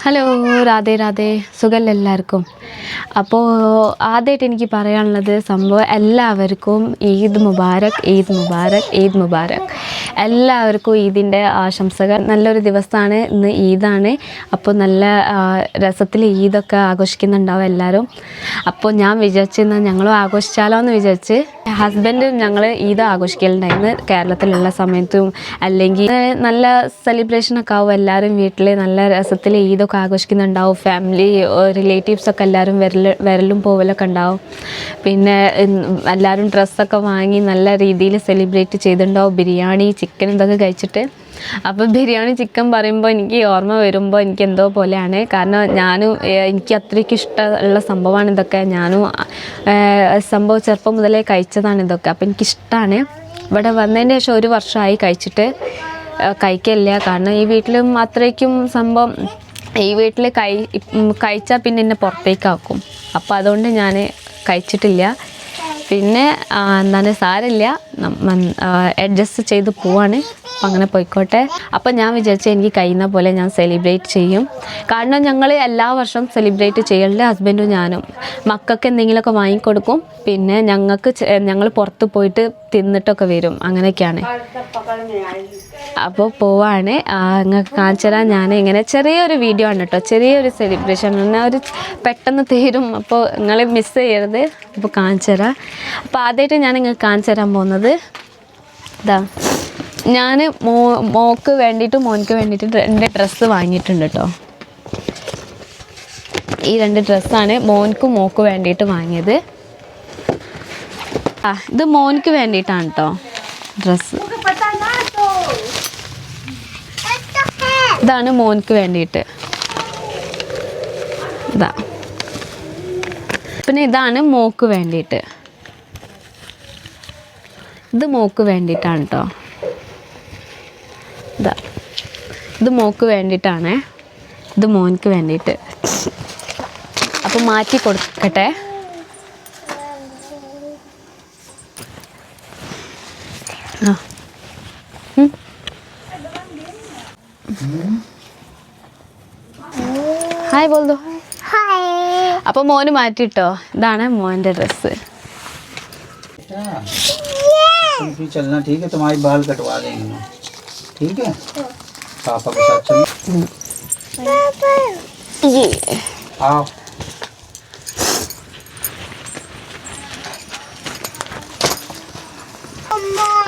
Hello Radhe Radhe സുഖമെല്ലാവർക്കും. അപ്പോൾ ആദ്യമായിട്ട് എനിക്ക് പറയാനുള്ളത് സംഭവം എല്ലാവർക്കും ഈദ് മുബാരക്, ഈദ് മുബാരക്, ഈദ് മുബാരക്. എല്ലാവർക്കും ഈദിൻ്റെ ആശംസകൾ. നല്ലൊരു ദിവസമാണ് ഇന്ന്, ഈദാണ്. അപ്പോൾ നല്ല രസത്തിൽ ഈദൊക്കെ ആഘോഷിക്കുന്നുണ്ടാവും എല്ലാവരും. അപ്പോൾ ഞാൻ വിചാരിച്ചിരുന്ന ഞങ്ങളും ആഘോഷിച്ചാലോ എന്ന് വിചാരിച്ച് ഹസ്ബൻഡും ഞങ്ങൾ ഈദ് ആഘോഷിക്കലുണ്ടായിരുന്നു കേരളത്തിലുള്ള സമയത്തും. അല്ലെങ്കിൽ നല്ല സെലിബ്രേഷനൊക്കെ ആവും, എല്ലാവരും വീട്ടിൽ നല്ല രസത്തിൽ ഈദൊക്കെ ആഘോഷിക്കുന്നുണ്ടാവും. ഫാമിലി റിലേറ്റീവ്സൊക്കെ എല്ലാവരും വരലും പോവലൊക്കെ ഉണ്ടാവും. പിന്നെ എല്ലാവരും ഡ്രസ്സൊക്കെ വാങ്ങി നല്ല രീതിയിൽ സെലിബ്രേറ്റ് ചെയ്തിട്ടുണ്ടാവും. ബിരിയാണി, ചിക്കൻ ഇതൊക്കെ കഴിച്ചിട്ട്. അപ്പോൾ ബിരിയാണി, ചിക്കൻ പറയുമ്പോൾ എനിക്ക് ഓർമ്മ വരുമ്പോൾ എനിക്ക് എന്തോ പോലെയാണ്. കാരണം എനിക്ക് അത്രയ്ക്ക് ഇഷ്ടമുള്ള സംഭവമാണ് ഇതൊക്കെ. സംഭവം ചെറുപ്പം മുതലേ കഴിച്ചതാണ് ഇതൊക്കെ. അപ്പോൾ എനിക്കിഷ്ടമാണ്. ഇവിടെ വന്നതിന് ശേഷം 1 വർഷമായി കഴിക്കില്ല. കാരണം ഈ വീട്ടിലും അത്രയ്ക്കും സംഭവം ഈ വീട്ടിൽ കഴിച്ചാൽ പിന്നെ എന്നെ പുറത്തേക്കാക്കും. അപ്പോൾ അതുകൊണ്ട് ഞാൻ കഴിച്ചിട്ടില്ല. പിന്നെ സാരമില്ല, അഡ്ജസ്റ്റ് ചെയ്ത് പോവാണ്. അപ്പം അങ്ങനെ പോയിക്കോട്ടെ. അപ്പം ഞാൻ വിചാരിച്ച എനിക്ക് കഴിയുന്ന പോലെ ഞാൻ സെലിബ്രേറ്റ് ചെയ്യും. കാരണം ഞങ്ങൾ എല്ലാ വർഷവും സെലിബ്രേറ്റ് ചെയ്യലുണ്ട്, ഹസ്ബൻഡും ഞാനും. മക്കൾക്ക് എന്തെങ്കിലുമൊക്കെ വാങ്ങിക്കൊടുക്കും. പിന്നെ ഞങ്ങൾ പുറത്ത് പോയിട്ട് തിന്നിട്ടൊക്കെ വരും. അങ്ങനെയൊക്കെയാണ്. അപ്പോൾ പോവാണ്. നിങ്ങൾക്ക് കാണിച്ചു തരാൻ ഞാൻ ഇങ്ങനെ ചെറിയൊരു വീഡിയോ ആണ് കേട്ടോ. ചെറിയൊരു സെലിബ്രേഷൻ ഒരു പെട്ടെന്ന് തീരും. അപ്പോൾ നിങ്ങൾ മിസ് ചെയ്യരുത്. അപ്പോൾ കാണിച്ചു തരാം. അപ്പോൾ ആദ്യമായിട്ട് ഞാൻ നിങ്ങൾക്ക് കാണിച്ചു തരാൻ പോകുന്നത് ഇതാ. ഞാൻ മോക്ക് വേണ്ടിയിട്ട് മോനക്ക് വേണ്ടിയിട്ട് 2 ഡ്രസ്സ് വാങ്ങിയിട്ടുണ്ട് കേട്ടോ. ഈ 2 ഡ്രസ്സാണ് മോനക്കും മോക്ക് വേണ്ടിയിട്ട് വാങ്ങിയത്. ഇത് മോനക്ക് വേണ്ടിയിട്ടാണ് കേട്ടോ ഡ്രസ്സ്. ഇതാണ് മോനക്ക് വേണ്ടിയിട്ട്. ഇതാ. പിന്നെ ഇതാണ് മോക്ക് വേണ്ടിയിട്ട്. ഇത് മോക്ക് വേണ്ടിയിട്ടാണ് കേട്ടോ. ഇതാ, ഇത് മോക്ക് വേണ്ടിയിട്ടാണ്, ഇത് മോനക്ക് വേണ്ടിയിട്ട്. അപ്പോൾ മാറ്റി കൊടുക്കട്ടെ. ഹായ് ബോൾദോ. അപ്പോൾ മോന് മാറ്റിട്ടോ. ഇതാണ് മോൻ്റെ ഡ്രസ്സ്. चलना ठीक है, तुम्हारी बाल कटवा देंगे ना, ठीक है? पापा के साथ चलो। ये आओ।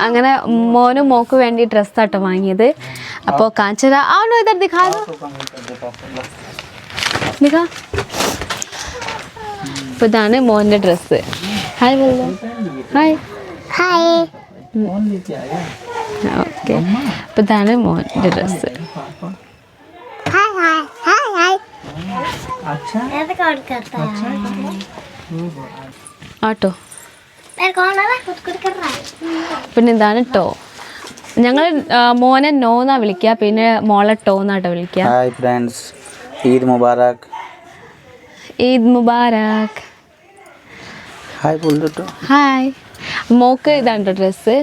അങ്ങനെ മോനും മോക്ക് വേണ്ടി ഡ്രസ്സാട്ടോ വാങ്ങിയത്. അപ്പോൾ കാഞ്ചര ആണോ ഇതർ ദിഖാ ദിഖാ. അപ്പോൾ ഇതാണ് മോൻ്റെ ഡ്രസ്സ്. ഹായ് ബോളോ. Hi hi. ഓക്കെ. അപ്പോൾ ഇതാണ് മോൻ്റെ ഡ്രസ്സ്. ആട്ടോ. പിന്നെ ഇതാണ് ടോ. ഞങ്ങൾ മോനെ നോന്നാ വിളിക്കുക, പിന്നെ മോളെ ടോന്നാട്ടോ വിളിക്കുക. ഹായ് ഫ്രണ്ട്സ്, ഈദ് മുബാരക്. ഈദ് മുബാരക്. ഹായ് ബോൾദോ. ഹായ്. മോക്ക് ഇതാണ് dress.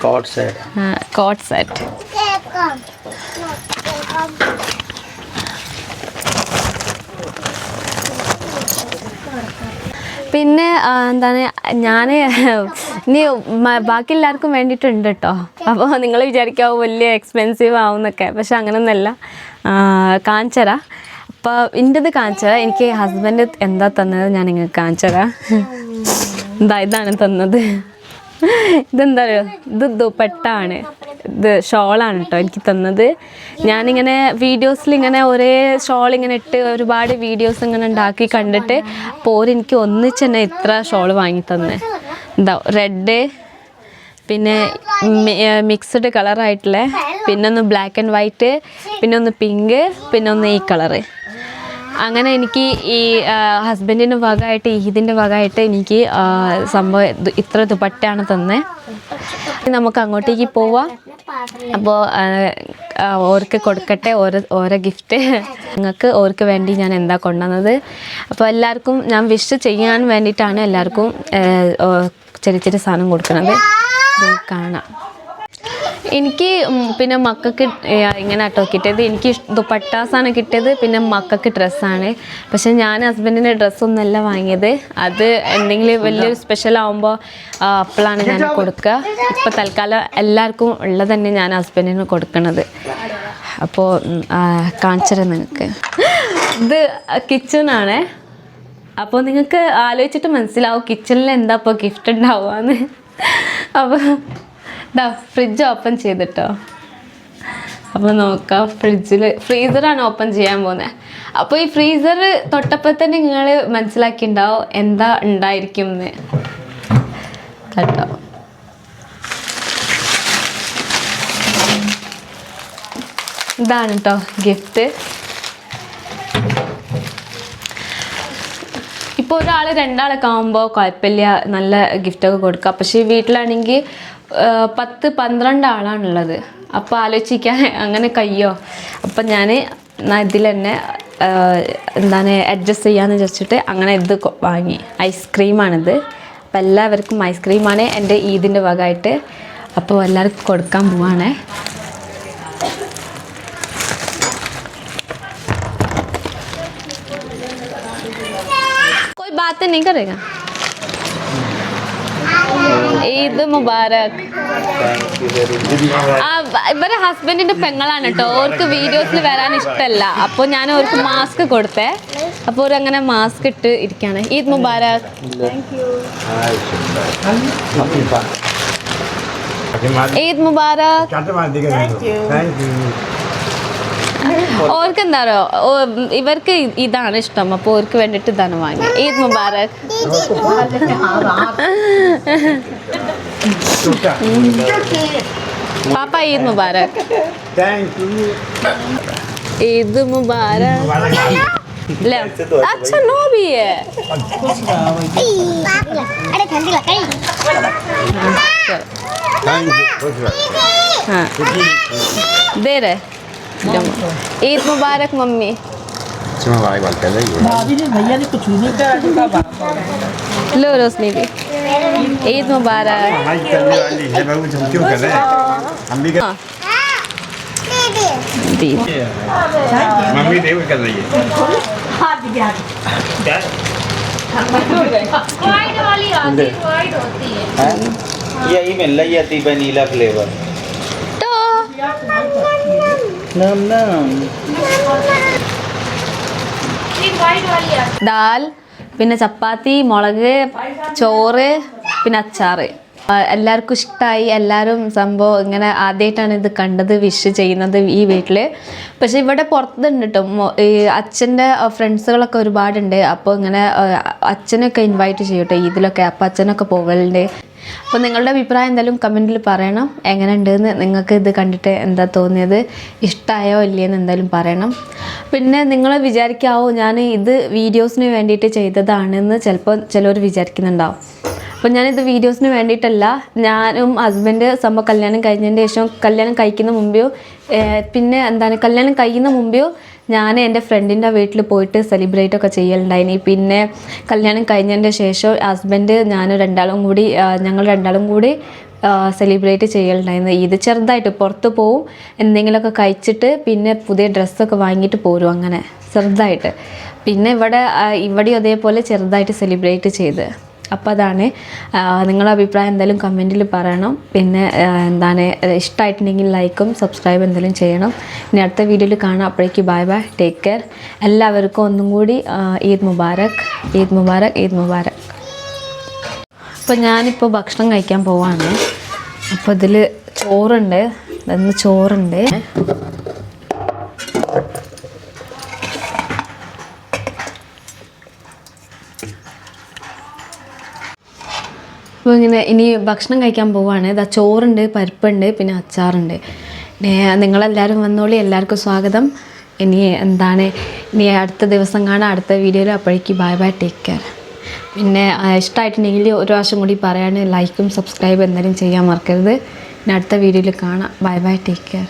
Coat set. Coat set. പിന്നെ എന്താണ് ഇനി ബാക്കി എല്ലാവർക്കും വേണ്ടിയിട്ടുണ്ട് കേട്ടോ. അപ്പോൾ നിങ്ങൾ വിചാരിക്കാവും വലിയ എക്സ്പെൻസീവ് ആവുമെന്നൊക്കെ. പക്ഷെ അങ്ങനെയൊന്നുമല്ല. കാണിച്ചരാ. അപ്പോൾ എൻ്റെത് കാണിച്ചരാ. എനിക്ക് ഹസ്ബൻഡ് എന്താ തന്നത് ഞാൻ നിങ്ങൾക്ക് കാണിച്ചരാ. ഇതാണ് തന്നത്. ഇതെന്താ പറയുക, ഇത് ദുപ്പട്ടാണ്, ഇത് ഷോളാണ് കേട്ടോ എനിക്ക് തന്നത്. ഞാനിങ്ങനെ വീഡിയോസിൽ ഇങ്ങനെ ഒരേ ഷോൾ ഇങ്ങനെ ഇട്ട് ഒരുപാട് വീഡിയോസ് ഇങ്ങനെ ഉണ്ടാക്കി കണ്ടിട്ട് അപ്പോൾ എനിക്ക് ഒന്നിച്ച് തന്നെ ഇത്ര ഷോൾ വാങ്ങി തന്നെ. എന്താ റെഡ്, പിന്നെ മിക്സ്ഡ് കളറായിട്ടുള്ള, പിന്നെ ഒന്ന് ബ്ലാക്ക് ആൻഡ് വൈറ്റ്, പിന്നെ ഒന്ന് പിങ്ക്, പിന്നെ ഒന്ന് ഈ കളറ്. അങ്ങനെ എനിക്ക് ഈ ഹസ്ബൻഡിൻ്റെ വകമായിട്ട്, ഈദിൻ്റെ വകമായിട്ട് എനിക്ക് സംഭവം ഇത്ര ദുപ്പട്ടയാണ് തന്നെ. നമുക്ക് അങ്ങോട്ടേക്ക് പോവാം. അപ്പോൾ ഓർക്ക് കൊടുക്കട്ടെ ഓരോ ഗിഫ്റ്റ്. നിങ്ങൾക്ക് ഓർക്ക് വേണ്ടി ഞാൻ എന്താ കൊണ്ടുവന്നത്. അപ്പോൾ എല്ലാവർക്കും ഞാൻ വിഷ് ചെയ്യാൻ വേണ്ടിയിട്ടാണ് എല്ലാവർക്കും ചെറിയ ചെറിയ സാധനം കൊടുക്കുന്നത്. കാണാം. എനിക്ക് പിന്നെ മക്കൾക്ക് ഇങ്ങനെ കേട്ടോ കിട്ടിയത്. എനിക്ക് ദുപ്പട്ടാസാണ് കിട്ടിയത്, പിന്നെ മക്കൾക്ക് ഡ്രസ്സാണ്. പക്ഷെ ഞാൻ ഹസ്ബൻഡിൻ്റെ ഡ്രസ്സൊന്നുമല്ല വാങ്ങിയത്. അത് എന്തെങ്കിലും വലിയൊരു സ്പെഷ്യൽ ആകുമ്പോൾ അപ്പോഴാണ് ഞാൻ കൊടുക്കുക. ഇപ്പോൾ തൽക്കാലം എല്ലാവർക്കും ഉള്ളത് തന്നെ ഞാൻ ഹസ്ബൻഡിന് കൊടുക്കണത്. അപ്പോൾ കാണിച്ചുതരാം നിങ്ങൾക്ക്. ഇത് കിച്ചണാണ്. അപ്പോൾ നിങ്ങൾക്ക് ആലോചിച്ചിട്ട് മനസ്സിലാവും കിച്ചണിൽ എന്താ ഇപ്പോൾ ഗിഫ്റ്റ് ഉണ്ടാവുകയെന്ന്. അപ്പോൾ ഇതാ ഫ്രിഡ്ജ് ഓപ്പൺ ചെയ്തിട്ടോ. അപ്പോൾ നോക്കാം, ഫ്രീസറാണ് ഓപ്പൺ ചെയ്യാൻ പോകുന്നത്. അപ്പോൾ ഈ ഫ്രീസർ തൊട്ടപ്പോൾ തന്നെ നിങ്ങൾ മനസ്സിലാക്കിയിട്ടുണ്ടാവും എന്താ ഉണ്ടായിരിക്കും എന്ന് കേട്ടോ. ഇതാണ് കേട്ടോ ഗിഫ്റ്റ്. ഇപ്പോൾ ഒരാൾ രണ്ടാളൊക്കെ ആകുമ്പോൾ കുഴപ്പമില്ല, നല്ല ഗിഫ്റ്റൊക്കെ കൊടുക്കുക. പക്ഷേ വീട്ടിലാണെങ്കിൽ 10-12 ആളാണുള്ളത്. അപ്പോൾ ആലോചിക്കാൻ അങ്ങനെ കഴിയോ? അപ്പം ഞാൻ ഇതിൽ തന്നെ എന്താണ് അഡ്ജസ്റ്റ് ചെയ്യാമെന്ന് വിചാരിച്ചിട്ട് അങ്ങനെ ഇത് വാങ്ങി. ഐസ്ക്രീമാണിത്. അപ്പോൾ എല്ലാവർക്കും ഐസ്ക്രീമാണ് എൻ്റെ ഈദിൻ്റെ വകമായിട്ട്. അപ്പോൾ എല്ലാവർക്കും കൊടുക്കാൻ പോവാണേ. बात नहीं करेगा. ഈദ് മുബാരക്. ഇവരെ ഹസ്ബൻഡിന്റെ പെങ്ങളാണ് കേട്ടോ. അവർക്ക് വീഡിയോസിൽ വരാൻ ഇഷ്ടമല്ല. അപ്പോൾ ഞാൻ അവർക്ക് മാസ്ക് കൊടുത്തേ. അപ്പോൾ അവർ അങ്ങനെ മാസ്ക് ഇട്ട് ഇരിക്കുകയാണ്. ഈദ് മുബാരക്. ഈദ് മുബാരക്. അവർക്ക് എന്താ പറയുക, ഇവർക്ക് ഇതാണ് ഇഷ്ടം. അപ്പോൾ അവർക്ക് വേണ്ടിയിട്ട് ഇതാണ് വാങ്ങി. ഈദ് മുബാരക്. പാപ്പ ഈദ് മുബാരക്. ഈദ് മുബാരക്. अच्छा नो भी है. हाँ दे रहे. ईद मुबारक मम्मी. भैया ने कुछ नहीं कहा. लो रोशनी भी. ईद मुबारक. मम्मी देव कर रही है. वाइट वाली आती है, वाइट होती है. यही मिल रही है वनीला फ्लेवर. तो नम नम वाइट वाली आती ദാൽ, പിന്നെ ചപ്പാത്തി, മുളക്, ചോറ്, പിന്നെ അച്ചാറ്. എല്ലാവർക്കും ഇഷ്ടമായി. എല്ലാവരും സംഭവം ഇങ്ങനെ ആദ്യമായിട്ടാണ് ഇത് കണ്ടത്, വിഷ് ചെയ്യുന്നത് ഈ വീട്ടിൽ. പക്ഷേ ഇവിടെ പുറത്തുണ്ട് കേട്ടോ. ഈ അച്ഛൻ്റെ ഫ്രണ്ട്സുകളൊക്കെ ഒരുപാടുണ്ട്. അപ്പോൾ ഇങ്ങനെ അച്ഛനൊക്കെ ഇൻവൈറ്റ് ചെയ്യട്ടെ ഇതിലൊക്കെ. അപ്പോൾ അച്ഛനൊക്കെ പോകലുണ്ട്. അപ്പോൾ നിങ്ങളുടെ അഭിപ്രായം എന്തായാലും കമൻറ്റിൽ പറയണം. എങ്ങനെ ഉണ്ടെന്ന്, നിങ്ങൾക്ക് ഇത് കണ്ടിട്ട് എന്താ തോന്നിയത്, ഇഷ്ടമായോ ഇല്ലയെന്ന് എന്തായാലും പറയണം. പിന്നെ നിങ്ങൾ വിചാരിക്കാവോ ഞാൻ ഇത് വീഡിയോസിന് വേണ്ടിയിട്ട് ചെയ്തതാണെന്ന് ചിലപ്പോൾ ചിലർ വിചാരിക്കുന്നുണ്ടാവും. അപ്പോൾ ഞാനിത് വീഡിയോസിന് വേണ്ടിയിട്ടല്ല. ഞാനും ഹസ്ബൻഡ് സംഭവം കല്യാണം കഴിഞ്ഞതിൻ്റെ ശേഷം, കല്യാണം കഴിക്കുന്ന മുമ്പെയോ പിന്നെ എന്താണ് കല്യാണം കഴിയുന്ന മുമ്പെയോ ഞാൻ എൻ്റെ ഫ്രണ്ടിൻ്റെ വീട്ടിൽ പോയിട്ട് സെലിബ്രേറ്റ് ഒക്കെ ചെയ്യലുണ്ടായിനി. പിന്നെ കല്യാണം കഴിഞ്ഞതിൻ്റെ ശേഷം ഹസ്ബൻഡ് ഞങ്ങൾ രണ്ടാളും കൂടി സെലിബ്രേറ്റ് ചെയ്യലുണ്ടായിരുന്നു. ഇത് ചെറുതായിട്ട് പുറത്ത് പോവും, എന്തെങ്കിലുമൊക്കെ കഴിച്ചിട്ട് പിന്നെ പുതിയ ഡ്രസ്സൊക്കെ വാങ്ങിയിട്ട് പോരും, അങ്ങനെ ചെറുതായിട്ട്. പിന്നെ ഇവിടെ അതേപോലെ ചെറുതായിട്ട് സെലിബ്രേറ്റ് ചെയ്ത്. അപ്പോൾ അതാണ്. നിങ്ങളുടെ അഭിപ്രായം എന്തായാലും കമൻറ്റിൽ പറയണം. പിന്നെ എന്താണ് ഇഷ്ടമായിട്ടുണ്ടെങ്കിൽ ലൈക്കും സബ്സ്ക്രൈബ് എന്തെങ്കിലും ചെയ്യണം. ഇനി അടുത്ത വീഡിയോയിൽ കാണാം. അപ്പോഴേക്ക് ബൈ ബൈ, ടേക്ക് കെയർ. എല്ലാവർക്കും ഒന്നും കൂടി ഈദ് മുബാരക്, ഈദ് മുബാരക്, ഈദ് മുബാരക്. അപ്പോൾ ഞാനിപ്പോൾ ഭക്ഷണം കഴിക്കാൻ പോവാണ്. അപ്പോൾ ഇതിൽ ചോറുണ്ട്, ഇന്ന് ചോറുണ്ട്. അപ്പോൾ ഇനി ഭക്ഷണം കഴിക്കാൻ പോവാണ്. ഇതാ ചോറുണ്ട്, പരിപ്പുണ്ട്, പിന്നെ അച്ചാറുണ്ട്. നിങ്ങളെല്ലാവരും വന്നോളി, എല്ലാവർക്കും സ്വാഗതം. ഇനി അടുത്ത ദിവസം കാണാം, അടുത്ത വീഡിയോയിൽ. അപ്പോഴേക്ക് ബൈ ബൈ, ടേക്ക് കെയർ. പിന്നെ ഇഷ്ടമായിട്ടുണ്ടെങ്കിൽ ഒരു പ്രാവശ്യം കൂടി പറയാണ്, ലൈക്കും സബ്സ്ക്രൈബ് എന്തായാലും ചെയ്യാൻ മറക്കരുത്. ഇനി അടുത്ത വീഡിയോയിൽ കാണാം. Bye bye, take care.